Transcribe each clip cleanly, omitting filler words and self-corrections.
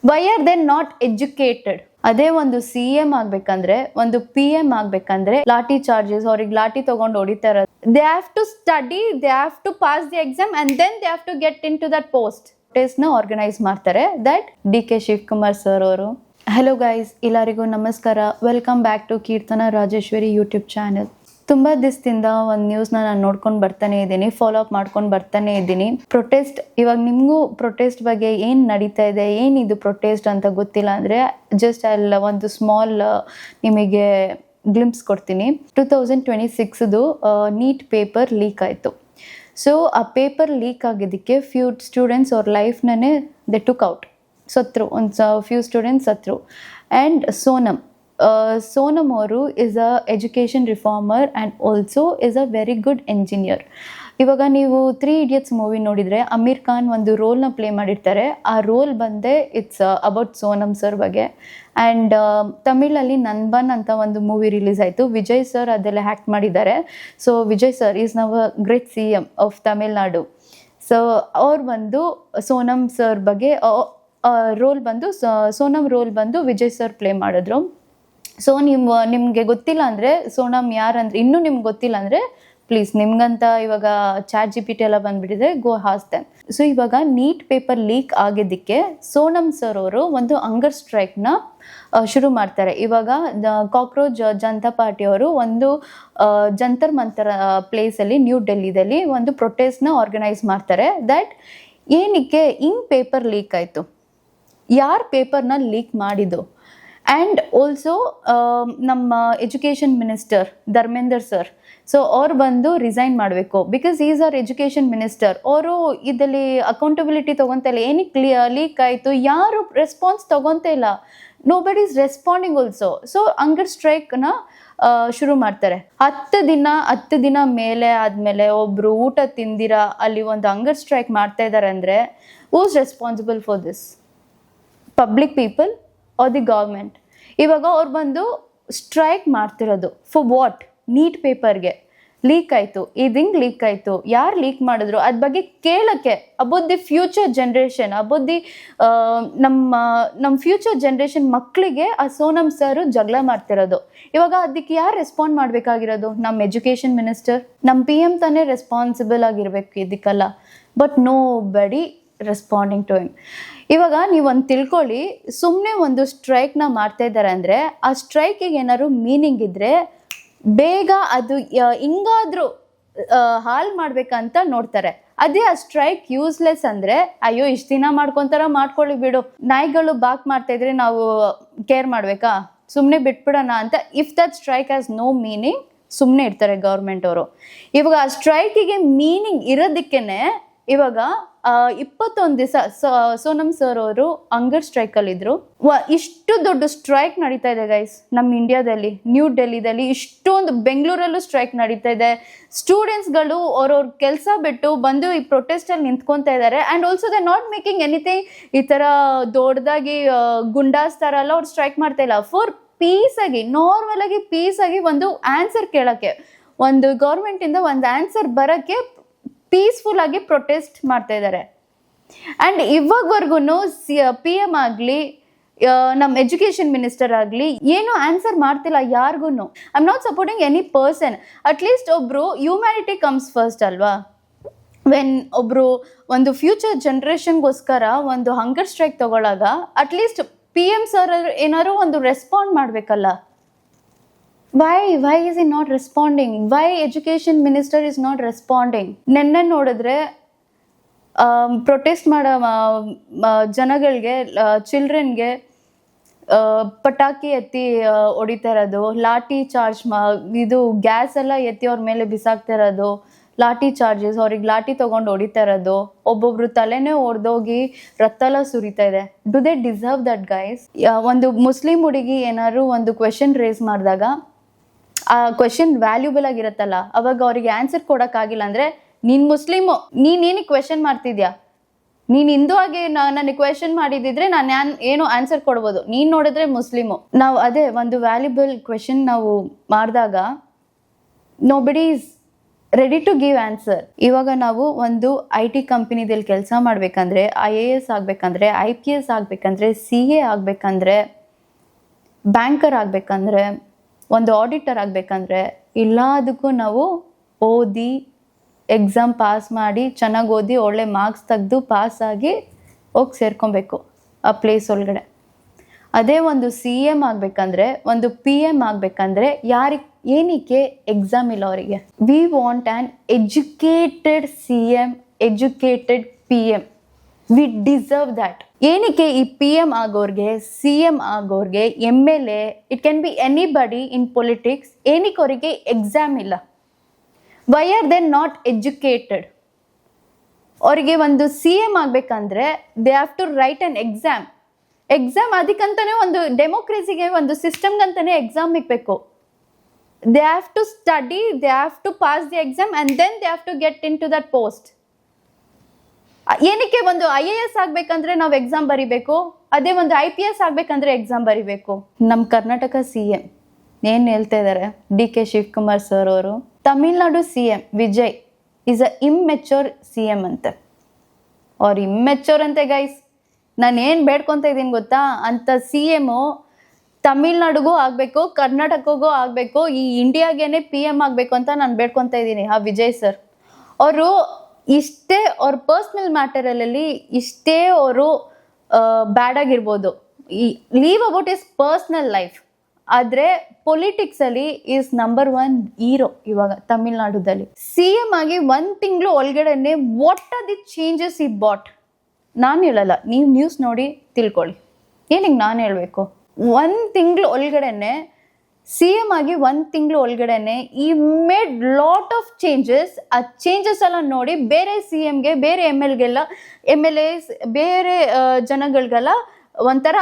Y are they not educated? ಅದೇ ಒಂದು CM ಆಗ್ಬೇಕಂದ್ರೆ, ಒಂದು PM ಆಗ್ಬೇಕಂದ್ರೆ ಲಾಠಿ ಚಾರ್ಜಸ್, ಅವ್ರಿಗೆ ಲಾಠಿ ತಗೊಂಡು ಹೊಡಿತಾ ಇರೋದು. They have to study, they have to pass the exam and then they have to get into that post. Test ನ ಆರ್ಗನೈಸ್ ಮಾಡ್ತಾರೆ ದಟ್ DK ಶಿವಕುಮಾರ್ ಸರ್ ಅವರು. ಹಲೋ ಗೈಸ್, ಎಲ್ಲರಿಗೂ ನಮಸ್ಕಾರ. Welcome back to Keerthana Rajeshwari YouTube channel. ತುಂಬ ದಿವಸದಿಂದ ಒಂದು ನ್ಯೂಸ್ನ ನಾನು ನೋಡ್ಕೊಂಡು ಬರ್ತಾನೆ ಇದ್ದೀನಿ, ಫಾಲೋ ಅಪ್ ಮಾಡ್ಕೊಂಡು ಬರ್ತಾನೆ ಇದ್ದೀನಿ. ಪ್ರೊಟೆಸ್ಟ್, ಇವಾಗ ನಿಮಗೂ ಪ್ರೊಟೆಸ್ಟ್ ಬಗ್ಗೆ ಏನು ನಡೀತಾ ಇದೆ, ಏನಿದು ಪ್ರೊಟೆಸ್ಟ್ ಅಂತ ಗೊತ್ತಿಲ್ಲ ಅಂದರೆ ಜಸ್ಟ್ ಅಲ್ಲಿ ಒಂದು ಸ್ಮಾಲ್ ನಿಮಗೆ ಗ್ಲಿಂಪ್ಸ್ ಕೊಡ್ತೀನಿ. 2026 ನೀಟ್ ಪೇಪರ್ ಲೀಕ್ ಆಯಿತು. ಸೊ ಆ ಪೇಪರ್ ಲೀಕ್ ಆಗಿದ್ದಕ್ಕೆ ಫ್ಯೂ ಸ್ಟೂಡೆಂಟ್ಸ್ ಅವ್ರ ಲೈಫ್ನೇ ದೆ ಟುಕ್ ಔಟ್, ಸತ್ರು. ಒಂದು ಫ್ಯೂ ಸ್ಟೂಡೆಂಟ್ಸ್ ಸತ್ರು. ಆ್ಯಂಡ್ ಸೋನಮ್ ಅವರು is a education reformer and also is a very good engineer. ಇವಾಗ ನೀವು 3 Idiots ಮೂವಿ ನೋಡಿದರೆ ಅಮೀರ್ ಖಾನ್ ಒಂದು ರೋಲ್ನ ಪ್ಲೇ ಮಾಡಿರ್ತಾರೆ. ಆ ರೋಲ್ ಬಂದೆ ಇಟ್ಸ್ ಅಬೌಟ್ ಸೋನಮ್ ಸರ್ ಬಗ್ಗೆ. ಆ್ಯಂಡ್ ತಮಿಳಲ್ಲಿ ನನ್ಬನ್ ಅಂತ ಒಂದು ಮೂವಿ ರಿಲೀಸ್ ಆಯಿತು. ವಿಜಯ್ ಸರ್ ಅದೆಲ್ಲ ಹ್ಯಾಕ್ಟ್ ಮಾಡಿದ್ದಾರೆ. So Vijay sir is now a great CM of Tamil Nadu. So ಅವ್ರು ಬಂದು ಸೋನಮ್ ಸರ್ ಬಗ್ಗೆ ರೋಲ್ ಬಂದು ಸೋನಮ್ ರೋಲ್ ಬಂದು ವಿಜಯ್ ಸರ್ ಪ್ಲೇ ಮಾಡಿದ್ರು. ಸೊ ನಿಮಗೆ ಗೊತ್ತಿಲ್ಲ ಅಂದರೆ ಸೋನಮ್ ಯಾರಂದ್ರೆ, ಇನ್ನೂ ನಿಮ್ಗೆ ಗೊತ್ತಿಲ್ಲ ಅಂದರೆ ಪ್ಲೀಸ್, ನಿಮ್ಗಂತ ಇವಾಗ ChatGPT ಎಲ್ಲ ಬಂದುಬಿಟ್ಟಿದೆ, ಗೋ ಆಸ್ಕ್ ದೆಮ್. ಸೊ ಇವಾಗ ನೀಟ್ ಪೇಪರ್ ಲೀಕ್ ಆಗಿದ್ದಕ್ಕೆ ಸೋನಮ್ ಸರ್ ಅವರು ಒಂದು ಹಂಗರ್ ಸ್ಟ್ರೈಕ್ನ ಶುರು ಮಾಡ್ತಾರೆ. ಇವಾಗ ಕಾಕ್ರೋಚ್ ಜನತಾ ಪಾರ್ಟಿಯವರು ಒಂದು ಜಂತರ್ ಮಂತರ ಪ್ಲೇಸಲ್ಲಿ ನ್ಯೂ ಡೆಲ್ಲಿದಲ್ಲಿ ಒಂದು ಪ್ರೊಟೆಸ್ಟ್ನ ಆರ್ಗನೈಸ್ ಮಾಡ್ತಾರೆ. ದಟ್ ಏನಕ್ಕೆ ಹಿಂಗೆ ಪೇಪರ್ ಲೀಕ್ ಆಯಿತು, ಯಾರು ಪೇಪರ್ನ ಲೀಕ್ ಮಾಡಿದ್ದು. ಆ್ಯಂಡ್ ಆಲ್ಸೋ ನಮ್ಮ education minister Dharmendra sir, so ಅವ್ರು ಬಂದು ರಿಸೈನ್ ಮಾಡಬೇಕು. Because is our education minister. ಅವರು ಇದರಲ್ಲಿ ಅಕೌಂಟಬಿಲಿಟಿ ತೊಗೊತಾ ಇಲ್ಲ. ಏನಕ್ಕೆ ಲೀಕ್ ಆಯಿತು, ಯಾರು ರೆಸ್ಪಾನ್ಸ್ ತೊಗೊತಾ ಇಲ್ಲ. Nobody is responding also. So hunger ಸ್ಟ್ರೈಕ್ನ ಶುರು ಮಾಡ್ತಾರೆ. 10 ದಿನ ಮೇಲೆ ಆದಮೇಲೆ ಒಬ್ಬರು ಊಟ ತಿಂದಿರ ಅಲ್ಲಿ ಒಂದು ಹಂಗರ್ ಸ್ಟ್ರೈಕ್ ಮಾಡ್ತಾ ಇದ್ದಾರೆ ಅಂದರೆ who's responsible for this? Public people or the government? ಇವಾಗ ಅವ್ರು ಬಂದು ಸ್ಟ್ರೈಕ್ ಮಾಡ್ತಿರೋದು ಫಾರ್ ವಾಟ್? ನೀಟ್ ಪೇಪರ್ಗೆ ಲೀಕ್ ಆಯಿತು. ಇದು ಹಿಂಗೆ ಲೀಕ್ ಆಯಿತು, ಯಾರು ಲೀಕ್ ಮಾಡಿದ್ರು ಅದ್ರ ಬಗ್ಗೆ ಕೇಳೋಕ್ಕೆ. About the future generation, about the ನಮ್ಮ ಫ್ಯೂಚರ್ ಜನ್ರೇಷನ್ ಮಕ್ಕಳಿಗೆ ಆ ಸೋನಮ್ ಸರ್ ಜಗಳ ಮಾಡ್ತಿರೋದು. ಇವಾಗ ಅದಕ್ಕೆ ಯಾರು ರೆಸ್ಪಾಂಡ್ ಮಾಡಬೇಕಾಗಿರೋದು? ನಮ್ಮ ಎಜುಕೇಷನ್ ಮಿನಿಸ್ಟರ್, ನಮ್ಮ PM ತಾನೇ ರೆಸ್ಪಾನ್ಸಿಬಲ್ ಆಗಿರಬೇಕು ಇದಕ್ಕೆಲ್ಲ. ಬಟ್ ನೋ ಬಡಿ ರೆಸ್ಪಾಂಡಿಂಗ್ ಟು ಹಿಮ್. ಇವಾಗ ನೀವೊಂದು ತಿಳ್ಕೊಳ್ಳಿ, ಸುಮ್ಮನೆ ಒಂದು ಸ್ಟ್ರೈಕ್ನ ಮಾಡ್ತಾ ಇದ್ದಾರೆ ಅಂದರೆ ಆ ಸ್ಟ್ರೈಕಿಗೆ ಏನಾದ್ರು ಮೀನಿಂಗ್ ಇದ್ದರೆ ಬೇಗ ಅದು ಹಿಂಗಾದ್ರೂ ಹಾಳು ಮಾಡ್ಬೇಕಂತ ನೋಡ್ತಾರೆ. ಅದೇ ಆ ಸ್ಟ್ರೈಕ್ ಯೂಸ್ಲೆಸ್ ಅಂದರೆ, ಅಯ್ಯೋ ಇಷ್ಟು ದಿನ ಮಾಡ್ಕೊಳ್ಳಿ ಬಿಡು, ನಾಯಿಗಳು ಬಾಕ್ ಮಾಡ್ತಾ ಇದ್ರೆ ನಾವು ಕೇರ್ ಮಾಡಬೇಕಾ, ಸುಮ್ಮನೆ ಬಿಟ್ಬಿಡೋಣ ಅಂತ. If that strike has no meaning, ಸುಮ್ಮನೆ ಇರ್ತಾರೆ ಗೌರ್ಮೆಂಟ್ ಅವರು. ಇವಾಗ ಆ ಸ್ಟ್ರೈಕಿಗೆ ಮೀನಿಂಗ್ ಇರೋದಕ್ಕೇನೆ ಇವಾಗ 21 ದಿವಸ ಸೋನಮ್ ಸರ್ ಅವರು ಹಂಗರ್ ಸ್ಟ್ರೈಕಲ್ಲಿದ್ದರು. ಇಷ್ಟು ದೊಡ್ಡ ಸ್ಟ್ರೈಕ್ ನಡೀತಾ ಇದೆ ಗೈಸ್ ನಮ್ಮ ಇಂಡಿಯಾದಲ್ಲಿ, ನ್ಯೂ ಡೆಲ್ಲಿದಲ್ಲಿ. ಇಷ್ಟೊಂದು ಬೆಂಗಳೂರಲ್ಲೂ ಸ್ಟ್ರೈಕ್ ನಡೀತಾ ಇದೆ. ಸ್ಟೂಡೆಂಟ್ಸ್ಗಳು ಅವ್ರವ್ರ ಕೆಲಸ ಬಿಟ್ಟು ಬಂದು ಈ ಪ್ರೊಟೆಸ್ಟಲ್ಲಿ ನಿಂತ್ಕೊತಾ ಇದ್ದಾರೆ. And also they not making anything. ಈ ಥರ ದೊಡ್ಡದಾಗಿ ಗುಂಡಾಸ್ ಥರ ಎಲ್ಲ ಅವ್ರು ಸ್ಟ್ರೈಕ್ ಮಾಡ್ತಾ ಇಲ್ಲ. ಫಾರ್ ಪೀಸಾಗಿ, ನಾರ್ಮಲಾಗಿ ಪೀಸಾಗಿ ಒಂದು ಆನ್ಸರ್ ಕೇಳೋಕ್ಕೆ, ಒಂದು ಗೌರ್ಮೆಂಟಿಂದ ಒಂದು ಆನ್ಸರ್ ಬರೋಕ್ಕೆ ಪೀಸ್ಫುಲ್ ಆಗಿ ಪ್ರೊಟೆಸ್ಟ್ ಮಾಡ್ತಾ ಇದ್ದಾರೆ. ಆ್ಯಂಡ್ ಇವಾಗವರೆಗೂ PM ಆಗಲಿ ನಮ್ಮ ಎಜುಕೇಷನ್ ಮಿನಿಸ್ಟರ್ ಆಗಲಿ ಏನೂ ಆನ್ಸರ್ ಮಾಡ್ತಿಲ್ಲ ಯಾರಿಗೂ. I am not supporting any person. At least ಒಬ್ಬರು ಹ್ಯೂಮ್ಯಾನಿಟಿ ಕಮ್ಸ್ ಫಸ್ಟ್ ಅಲ್ವಾ? ವೆನ್ ಒಬ್ಬರು ಒಂದು ಫ್ಯೂಚರ್ ಜನ್ರೇಷನ್ಗೋಸ್ಕರ ಒಂದು ಹಂಗರ್ ಸ್ಟ್ರೈಕ್ ತಗೊಳ್ಳಾಗ ಅಟ್ಲೀಸ್ಟ್ PM ಸರ್ ಏನಾದ್ರು ಒಂದು ರೆಸ್ಪಾಂಡ್ ಮಾಡಬೇಕಲ್ಲ. Why is he not responding? Why education minister is not responding? ನೆನ್ನೆ ನೋಡಿದ್ರೆ ಪ್ರೊಟೆಸ್ಟ್ ಮಾಡೋ ಜನಗಳಿಗೆ, ಚಿಲ್ಡ್ರನ್ಗೆ ಪಟಾಕಿ ಎತ್ತಿ ಹೊಡಿತಾ ಇರೋದು, ಲಾಠಿ ಚಾರ್ಜ್ ಇದು ಗ್ಯಾಸ್ ಎಲ್ಲ ಎತ್ತಿ ಅವ್ರ ಮೇಲೆ ಬಿಸಾಕ್ತಾ ಇರೋದು, ಲಾಠಿ ಚಾರ್ಜಸ್, ಅವ್ರಿಗೆ ಲಾಠಿ ತೊಗೊಂಡು ಹೊಡಿತಾ ಇರೋದು, ಒಬ್ಬೊಬ್ರು ತಲೆನೇ ಒಡೆದೋಗಿ ರಕ್ತ ಎಲ್ಲ ಸುರಿತಾ ಇದೆ. Do they deserve that guys? ಒಂದು ಮುಸ್ಲಿಂ ಹುಡುಗಿ ಏನಾದ್ರು ಒಂದು ಕ್ವೆಶನ್ ರೇಸ್ ಮಾಡಿದಾಗ ಆ ಕ್ವೆಶನ್ ವ್ಯಾಲ್ಯೂಬಲ್ ಆಗಿರುತ್ತಲ್ಲ, ಅವಾಗ ಅವ್ರಿಗೆ ಆನ್ಸರ್ ಕೊಡೋಕ್ಕಾಗಿಲ್ಲ ಅಂದರೆ ನೀನು ಮುಸ್ಲಿಮು, ನೀನೇನಿಗೆ ಕ್ವೆಶನ್ ಮಾಡ್ತಿದ್ಯಾ? ನೀನು ಹಿಂದೂ ಆಗಿ ನನಗೆ ಕ್ವೆಶನ್ ಮಾಡಿದಿದ್ರೆ ನಾನು ಏನೋ ಆನ್ಸರ್ ಕೊಡ್ಬೋದು. ನೀನು ನೋಡಿದ್ರೆ ಮುಸ್ಲಿಮು. ನಾವು ಅದೇ ಒಂದು ವ್ಯಾಲ್ಯೂಬಲ್ ಕ್ವೆಶನ್ ನಾವು ಮಾಡಿದಾಗ nobody is ready to give answer. ಇವಾಗ ನಾವು ಒಂದು IT ಕಂಪನಿದಲ್ಲಿ ಕೆಲಸ ಮಾಡಬೇಕಂದ್ರೆ, IAS ಆಗಬೇಕಂದ್ರೆ, IPS ಆಗಬೇಕಂದ್ರೆ, CA ಆಗಬೇಕಂದ್ರೆ, ಬ್ಯಾಂಕರ್ ಆಗಬೇಕಂದ್ರೆ, ಒಂದು ಆಡಿಟರ್ ಆಗಬೇಕಂದ್ರೆ ಎಲ್ಲದಕ್ಕೂ ನಾವು ಓದಿ ಎಕ್ಸಾಮ್ ಪಾಸ್ ಮಾಡಿ ಚೆನ್ನಾಗಿ ಓದಿ ಒಳ್ಳೆ ಮಾರ್ಕ್ಸ್ ತೆಗೆದು ಪಾಸ್ ಆಗಿ ಹೋಗಿ ಸೇರ್ಕೊಬೇಕು ಆ ಪ್ಲೇಸ್ ಒಳಗಡೆ. ಅದೇ ಒಂದು CM ಆಗಬೇಕಂದ್ರೆ, ಒಂದು PM ಆಗಬೇಕಂದ್ರೆ ಏನಕ್ಕೆ ಎಕ್ಸಾಮ್ ಇಲ್ಲ ಅವರಿಗೆ. We want an educated CM, educated PM. We deserve that. ಏನಕ್ಕೆ ಈ PM ಆಗೋರ್ಗೆ, CM ಆಗೋರ್ಗೆ, MLA, it can be anybody in politics, ಏನಕ್ಕೆ ಅವರಿಗೆ ಎಕ್ಸಾಮ್ ಇಲ್ಲ? Why are they not educated? ಅವರಿಗೆ ಒಂದು CM ಆಗಬೇಕಂದ್ರೆ they have to write an exam. ಅದಕ್ಕಂತಾನೆ ಒಂದು ಡೆಮೋಕ್ರಸಿಗೆ, ಒಂದು ಸಿಸ್ಟಮ್ಗಂತಾನೆ ಎಕ್ಸಾಮ್ ಇಕ್ಬೇಕು. They have to study, they have to pass the exam and then they have to get into that post. ಏನಕ್ಕೆ ಒಂದು IAS ಆಗಬೇಕಂದ್ರೆ ನಾವು ಎಕ್ಸಾಮ್ ಬರಿಬೇಕು, ಅದೇ ಒಂದು IPS ಆಗಬೇಕಂದ್ರೆ ಎಕ್ಸಾಮ್ ಬರಿಬೇಕು? ನಮ್ಮ ಕರ್ನಾಟಕ CM ಏನು ಹೇಳ್ತಾ ಇದ್ದಾರೆ, DK ಶಿವಕುಮಾರ್ ಸರ್ ಅವರು, Tamil Nadu CM Vijay is a immature CM ಅಂತೆ. ಅವ್ರು ಇಮ್ಮೆಚೂರ್ ಅಂತೆ ಗೈಸ್. ನಾನು ಏನು ಬೇಡ್ಕೊತಾ ಇದ್ದೀನಿ ಗೊತ್ತಾ, ಅಂಥ CM ತಮಿಳ್ನಾಡಿಗೂ ಆಗಬೇಕು, ಕರ್ನಾಟಕಗೂ ಆಗಬೇಕು, ಈ ಇಂಡಿಯಾಗೇನೆ PM ಆಗಬೇಕು ಅಂತ ನಾನು ಬೇಡ್ಕೊತಾ ಇದ್ದೀನಿ. ಆ ವಿಜಯ್ ಸರ್ ಅವರು ಇಷ್ಟೇ ಅವ್ರ ಪರ್ಸ್ನಲ್ ಮ್ಯಾಟರಲ್ಲಿ ಇಷ್ಟೇ ಅವರು ಬ್ಯಾಡ್ ಆಗಿರ್ಬೋದು, leave about is personal life, ಆದರೆ ಪೊಲಿಟಿಕ್ಸಲ್ಲಿ ಈಸ್ ನಂಬರ್ 1 ಹೀರೋ ಇವಾಗ ತಮಿಳ್ನಾಡುದಲ್ಲಿ. CM ಆಗಿ 1 ತಿಂಗಳು ಒಳಗಡೆನೆ ವಾಟ್ ಆರ್ ದಿ ಚೇಂಜಸ್ ಈ ಬಾಟ್? ನಾನು ಹೇಳಲ್ಲ, ನೀವು ನ್ಯೂಸ್ ನೋಡಿ ತಿಳ್ಕೊಳ್ಳಿ. ಏನಿಗೆ ನಾನು ಹೇಳಬೇಕು? 1 ತಿಂಗಳು ಒಳಗಡೆನೆ CM ಆಗಿ 1 ತಿಂಗಳು ಒಳಗಡೆನೆ he made lot of changes. ಆ ಚೇಂಜಸ್ ಎಲ್ಲ ನೋಡಿ ಬೇರೆ CMಗೆ, ಬೇರೆ MLAs, ಬೇರೆ ಜನಗಳಿಗೆಲ್ಲ ಒಂಥರ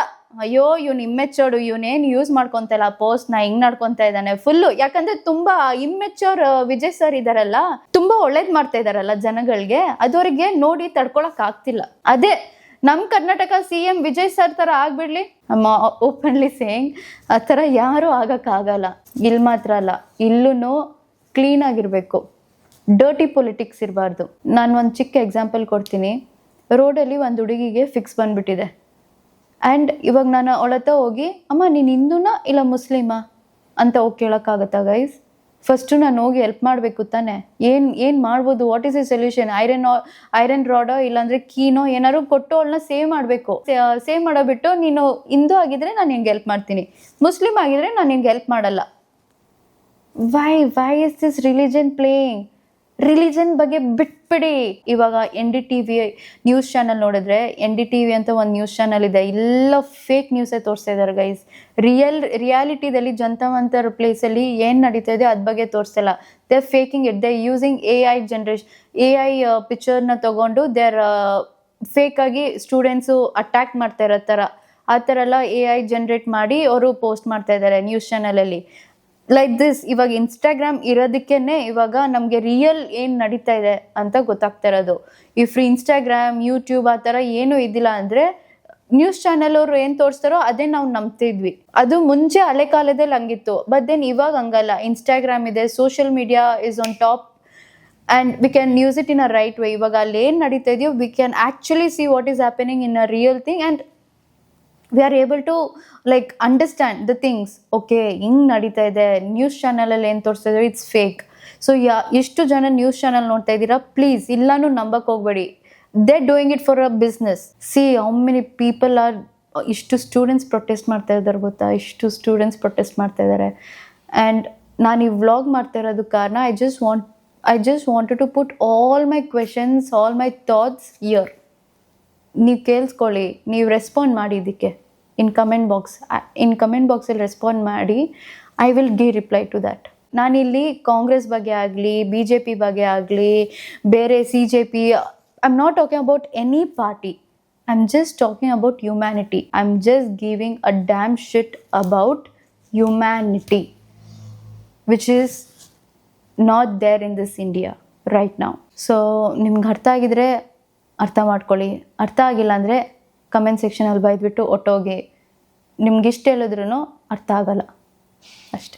ಅಯ್ಯೋ ಇವ್ನು ಇಮ್ಮೆಚೂರ್ಡು, ಇವನೇನು ಯೂಸ್ ಮಾಡ್ಕೊತಾ ಇಲ್ಲ ಪೋಸ್ಟ್ನ, ಹಿಂಗೆ ನಡ್ಕೊತಾ ಇದ್ದಾನೆ ಫುಲ್ಲು. ಯಾಕಂದರೆ ತುಂಬ ಇಮ್ಮೆಚೂರ್ ವಿಜಯ್ ಸರ್ ಇದ್ದಾರಲ್ಲ, ತುಂಬ ಒಳ್ಳೇದು ಮಾಡ್ತಾ ಇದ್ದಾರಲ್ಲ ಜನಗಳಿಗೆ, ಅದವರಿಗೆ ನೋಡಿ ತಡ್ಕೊಳಕ್ ಆಗ್ತಿಲ್ಲ. ಅದೇ ನಮ್ಮ ಕರ್ನಾಟಕ CM ವಿಜಯ್ ಸರ್ ಥರ ಆಗ್ಬಿಡ್ಲಿ, ನಮ್ಮ ಓಪನ್ಲಿ ಸೇಯಿಂಗ್, ಆ ಥರ ಯಾರೂ ಆಗೋಕ್ಕಾಗಲ್ಲ. ಇಲ್ಲಿ ಮಾತ್ರ ಅಲ್ಲ, ಇಲ್ಲೂ ಕ್ಲೀನಾಗಿರಬೇಕು, ಡರ್ಟಿ ಪೊಲಿಟಿಕ್ಸ್ ಇರಬಾರ್ದು. ನಾನು ಒಂದು ಚಿಕ್ಕ ಎಕ್ಸಾಂಪಲ್ ಕೊಡ್ತೀನಿ. ರೋಡಲ್ಲಿ ಒಂದು ಹುಡುಗಿಗೆ ಫಿಕ್ಸ್ ಬಂದುಬಿಟ್ಟಿದೆ. ಆ್ಯಂಡ್ ಇವಾಗ ನಾನು ಅವಳತ್ತ ಹೋಗಿ, ಅಮ್ಮ ನೀನು ಹಿಂದೂನಾ ಇಲ್ಲ ಮುಸ್ಲಿಮಾ ಅಂತ ಹೋಗಿ ಕೇಳೋಕ್ಕಾಗತ್ತಾ ಗೈಸ್? ಫಸ್ಟು ನಾನು ಹೋಗಿ ಹೆಲ್ಪ್ ಮಾಡಬೇಕು ತಾನೆ. ಏನು ಮಾಡ್ಬೋದು, what is a solution? Iron ರಾಡೋ ಇಲ್ಲಾಂದರೆ ಕೀನೋ ಏನಾದ್ರು ಕೊಟ್ಟು ಅವಳನ್ನ ಸೇವ್ ಮಾಡಬೇಕು. ಸೇವ್ ಮಾಡೋಬಿಟ್ಟು ನೀನು ಹಿಂದೂ ಆಗಿದ್ರೆ ನಾನು ನಿನ್ಗೆ ಹೆಲ್ಪ್ ಮಾಡ್ತೀನಿ, ಮುಸ್ಲಿಮ್ ಆಗಿದ್ರೆ ನಾನು ನಿನ್ಗೆ ಹೆಲ್ಪ್ ಮಾಡಲ್ಲ. Why is this religion playing? Religion ಬಗ್ಗೆ ಬಿಟ್ಬಿಡಿ. ಇವಾಗ NDTV ನ್ಯೂಸ್ ಚಾನಲ್ ನೋಡಿದ್ರೆ, NDTV ಅಂತ ಒಂದು ನ್ಯೂಸ್ ಚಾನಲ್ ಇದೆ, ಎಲ್ಲ ಫೇಕ್ ನ್ಯೂಸೇ ತೋರಿಸ್ತಾ ಇದ್ದಾರೆ ಗೈಸ್. ರಿಯಾಲಿಟಿದಲ್ಲಿ ಜನತಾವಂತರ ಪ್ಲೇಸಲ್ಲಿ ಏನು ನಡೀತಾ ಇದೆ ಅದ್ರ ಬಗ್ಗೆ ತೋರಿಸ್ತಿಲ್ಲ. They are faking it. They using AI ಪಿಕ್ಚರ್ನ ತೊಗೊಂಡು ದೇ ಆರ್ ಫೇಕಾಗಿ ಸ್ಟೂಡೆಂಟ್ಸು ಅಟ್ಯಾಕ್ ಮಾಡ್ತಾ ಇರೋ ಥರ, ಆ ಥರ ಎಲ್ಲ AI ಜನ್ರೇಟ್ ಮಾಡಿ ಅವರು ಪೋಸ್ಟ್ ಮಾಡ್ತಾ ಇದ್ದಾರೆ ನ್ಯೂಸ್ ಚಾನಲಲ್ಲಿ. Like this. ಇವಾಗ ಇನ್ಸ್ಟಾಗ್ರಾಮ್ ಇರೋದಕ್ಕೇನೆ ಇವಾಗ ನಮಗೆ ರಿಯಲ್ ಏನು ನಡೀತಾ ಇದೆ ಅಂತ ಗೊತ್ತಾಗ್ತಾ ಇರೋದು. ಇಫ್ ಇನ್ಸ್ಟಾಗ್ರಾಮ್, ಯೂಟ್ಯೂಬ್ ಆ ಥರ ಏನೂ ಇದ್ದಿಲ್ಲ ಅಂದರೆ ನ್ಯೂಸ್ ಚಾನಲ್ ಅವರು ಏನು ತೋರಿಸ್ತಾರೋ ಅದೇ ನಾವು ನಂಬ್ತಿದ್ವಿ. ಅದು ಮುಂಚೆ ಹಳೆ ಕಾಲದಲ್ಲಿ ಹಂಗಿತ್ತು. ಬಟ್ ದೆನ್ ಇವಾಗ ಹಂಗಲ್ಲ. ಇನ್ಸ್ಟಾಗ್ರಾಮ್ ಇದೆ, social media is on top and we can use it in a right way. ಇವಾಗ ಅಲ್ಲಿ ಏನು ನಡೀತಾ ಇದೆಯೋ we can actually see what is happening in a real thing and we are able to like understand the things. Okay, ಹಿಂಗೆ ನಡೀತಾ ಇದೆ, news ಚಾನಲಲ್ಲಿ ಏನು ತೋರಿಸ್ತಾ ಇದ್ದಾರೆ ಇಟ್ಸ್ ಫೇಕ್. ಸೊ ಎಷ್ಟು ಜನ ನ್ಯೂಸ್ ಚಾನಲ್ ನೋಡ್ತಾ ಇದ್ದೀರಾ, ಪ್ಲೀಸ್ ಎಲ್ಲನೂ ನಂಬಕ್ಕೆ ಹೋಗ್ಬೇಡಿ. They doing it for a business. C how many people are, ಇಷ್ಟು ಸ್ಟೂಡೆಂಟ್ಸ್ ಪ್ರೊಟೆಸ್ಟ್ ಮಾಡ್ತಾ ಇದ್ದಾರೆ ಗೊತ್ತಾ, ಇಷ್ಟು ಸ್ಟೂಡೆಂಟ್ಸ್ ಪ್ರೊಟೆಸ್ಟ್ ಮಾಡ್ತಾ ಇದ್ದಾರೆ. ಆ್ಯಂಡ್ ನಾನು ಈ ವ್ಲಾಗ್ ಮಾಡ್ತಾ ಇರೋದು ಕಾರಣ I just wanted to put all my questions, all my thoughts here. ನೀವು ಕೇಳಿಸ್ಕೊಳ್ಳಿ, ನೀವು ರೆಸ್ಪಾಂಡ್ ಮಾಡಿ ಇದಕ್ಕೆ ಇನ್ ಕಮೆಂಟ್ ಬಾಕ್ಸಲ್ಲಿ ರೆಸ್ಪಾಂಡ್ ಮಾಡಿ. I will give reply to that. ನಾನಿಲ್ಲಿ ಕಾಂಗ್ರೆಸ್ ಬಗ್ಗೆ ಆಗಲಿ, BJP ಬಗ್ಗೆ ಆಗಲಿ, ಬೇರೆ CJP, I am not talking about any party. I am just talking about humanity. I am just giving a damn shit about humanity which is not there in this India right now. So ನಿಮ್ಗೆ ಅರ್ಥ ಆಗಿದ್ರೆ ಅರ್ಥ ಮಾಡ್ಕೊಳ್ಳಿ, ಅರ್ಥ ಆಗಿಲ್ಲ ಅಂದರೆ comment ಸೆಕ್ಷನಲ್ಲಿ ಬೈದ್ಬಿಟ್ಟು ಒಟ್ಟೋಗಿ. ನಿಮ್ಗೆ ಇಷ್ಟ ಹೇಳಿದ್ರೂ ಅರ್ಥ ಆಗಲ್ಲ ಅಷ್ಟೆ.